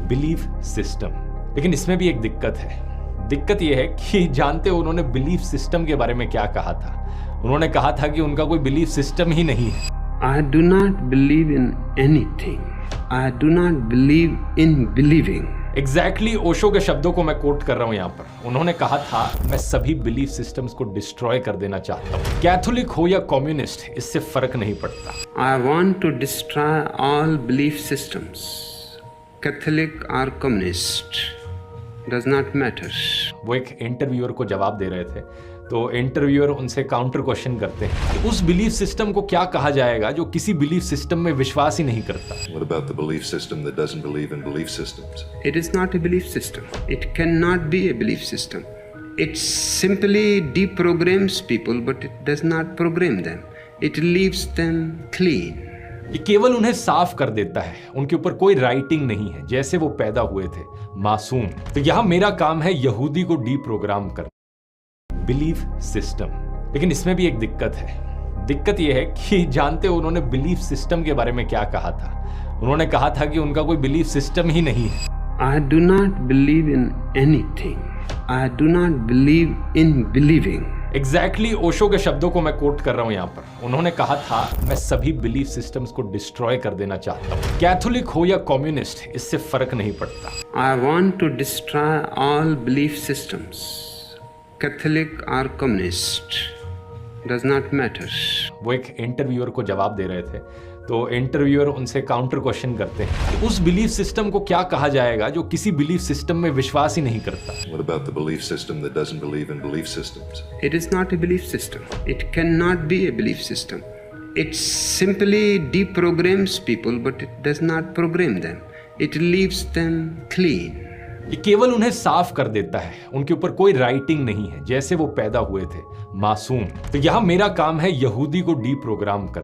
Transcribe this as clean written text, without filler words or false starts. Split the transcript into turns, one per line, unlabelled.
Belief system. लेकिन इसमें भी एक दिक्कत है। दिक्कत यह है कि जानते हो उन्होंने बिलीफ सिस्टम के बारे में क्या कहा था? उन्होंने कहा था कि उनका कोई बिलीफ सिस्टम ही नहीं है।
I do not believe in anything. I do not believe in believing.
Exactly Osho के शब्दों को मैं कोट कर रहा हूं यहाँ पर। उन्होंने कहा था, मैं सभी बिलीफ सिस्टम्स को डिस्ट्रॉय कर देना चाहता हूँ। कैथोलिक हो या कम्युनिस्ट, इससे फर्क नहीं पड़ता।
I want to destroy all belief systems. Catholic or communist does not matter.
वो एक इंटरव्यूअर को जवाब दे रहे थे, तो इंटरव्यूअर उनसे काउंटर क्वेश्चन करते हैं कि उस बिलीफ सिस्टम को क्या कहा जाएगा जो किसी बिलीफ सिस्टम में विश्वास ही नहीं करता।
What about the belief system that doesn't believe in belief systems?
It is not a belief system. It cannot be a belief system. It simply deprograms people, but it does not program them. It leaves them clean.
ये केवल उन्हें साफ कर देता है, उनके ऊपर कोई राइटिंग नहीं है, जैसे वो पैदा हुए थे मासूम। तो यहां मेरा काम है यहूदी को डीप्रोग्राम करना, बिलीफ सिस्टम। लेकिन इसमें भी एक दिक्कत है। दिक्कत यह है कि जानते हो उन्होंने बिलीफ सिस्टम के बारे में क्या कहा था? उन्होंने कहा था कि उनका कोई बिलीफ सिस्टम ही नहीं है।
I do not believe in anything. I do not believe in believing.
Exactly Osho के शब्दों को मैं कोट कर रहा हूं यहाँ पर। उन्होंने कहा था, मैं सभी बिलीफ सिस्टम्स को डिस्ट्रॉय कर देना चाहता हूँ। कैथोलिक हो या कम्युनिस्ट, इससे फर्क नहीं पड़ता।
I want to destroy all belief systems. Catholic or communist does not matter.
वो एक इंटरव्यूअर को जवाब दे रहे थे, तो इंटरव्यूअर उनसे काउंटर क्वेश्चन करते हैं कि उस बिलीफ सिस्टम को क्या कहा जाएगा जो किसी बिलीफ सिस्टम में विश्वास ही नहीं करता।
What about the belief system that doesn't believe in belief systems?
It is not a belief system. It cannot be a belief system. It simply deprograms people, but it does not program them. It leaves them clean.
ये केवल उन्हें साफ कर देता है, उनके ऊपर कोई राइटिंग नहीं है, जैसे वो पैदा हुए थे मासूम। तो यहां मेरा काम है यहूदी को डीप्रोग्राम करना।